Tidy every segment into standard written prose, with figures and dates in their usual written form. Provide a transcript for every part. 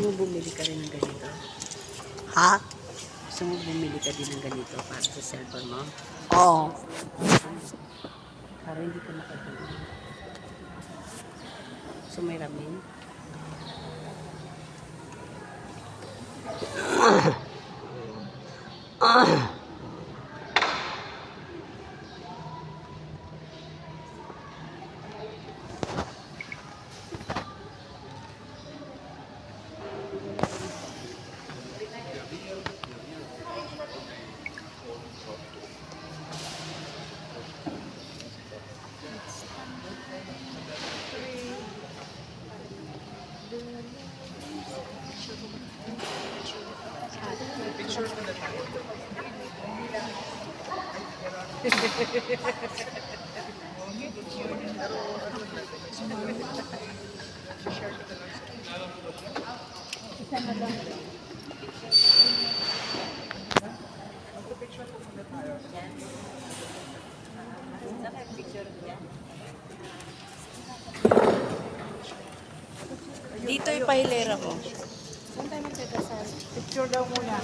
mo bumili ka rin ng ganito? Ha? Gusto mo bumili ka din ng ganito para sa cellphone mo? Oo. Para hindi ka makabili. So may ramin? Dito yung pahilera mo. Saan tayo magdadasal? Picture daw muna.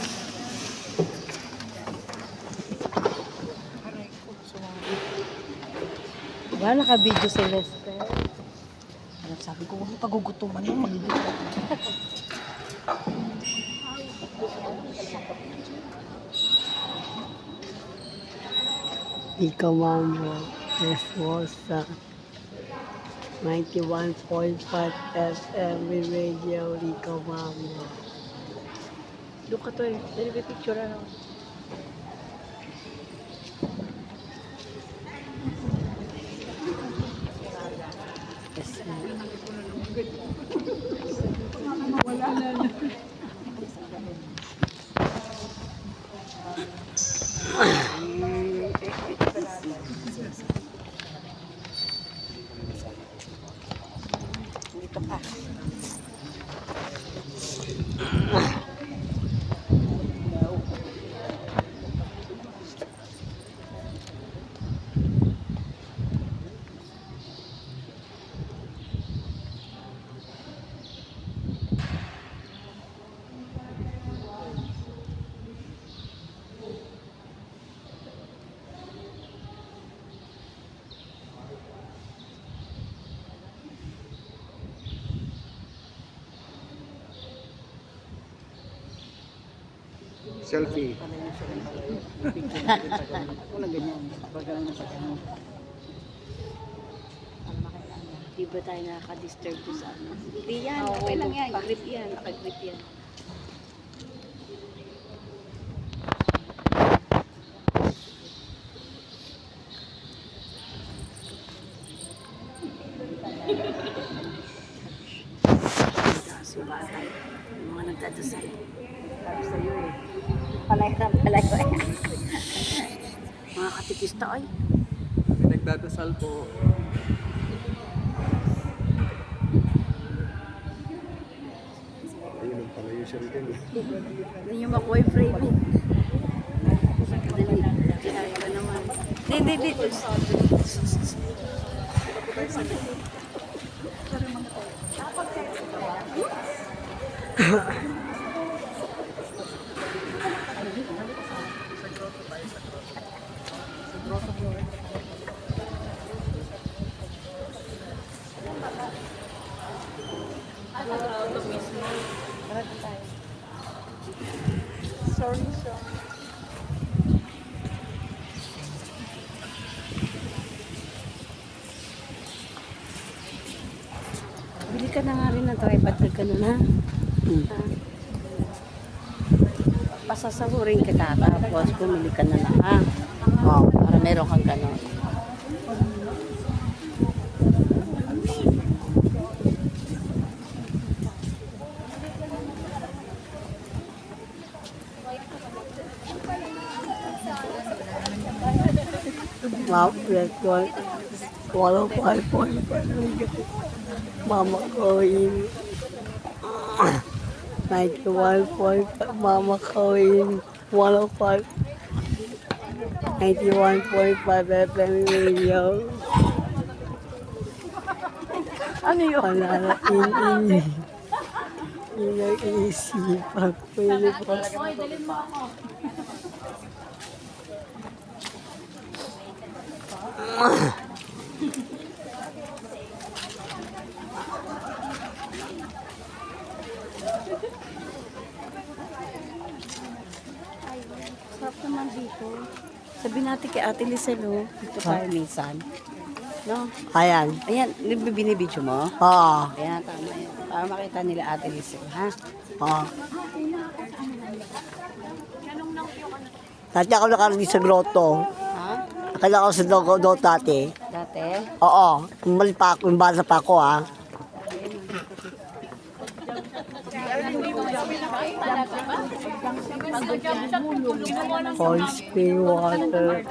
Diba naka-video si Lester? Sabi ko, huwag mo pagugutuman yung magiging. Ika Mambo, Resposta, 91.5 FM Radio, Ika Mambo. Doon ka to eh. Dali ba picture ano? Dito pa. Selfie. Wala ganyan. Bagal na pagano. Di ba tayo nakaka-disturb doon sa ano? Hindi yan. Okay lang yan. Grip yan. Naka-grip yan. Subatay. Yung mga nagdadasal. Sabi sa'yo eh. Palay na palay. Mga katikista ay. Nagdadasal po. Ayun ang pala yung shuriken. Hindi nyo makuha yung frame eh. Dali. Kaya ka naman. Hindi. Sorry. Bili ka na nga rin ng tripod na gano'n ha. Pasasahurin kita tapos pumili ka na lang ha. Oh, para meron kang gano'n. Wow, Resposta, 105.5 Mama Coin, 91.5 Mama Coin, 105, 91.5 FM Radio. Ano yun? Wala na in. Pinag-iisipan ko yun. Sarap naman dito. Sabi natin kay Ate Lisel, oh. Dito tayo minsan. No? Ayan. Ayan, binibidyo mo? Oo. Ayan, tama yan. Para makita nila Ate Lisel, ha? Oo. Dati ako nakarami sa grotto. Ha? Akala ko sa dogo dati. Dati? Oo. Umali pa ako, yung bata pa ako ha. Cold spring water.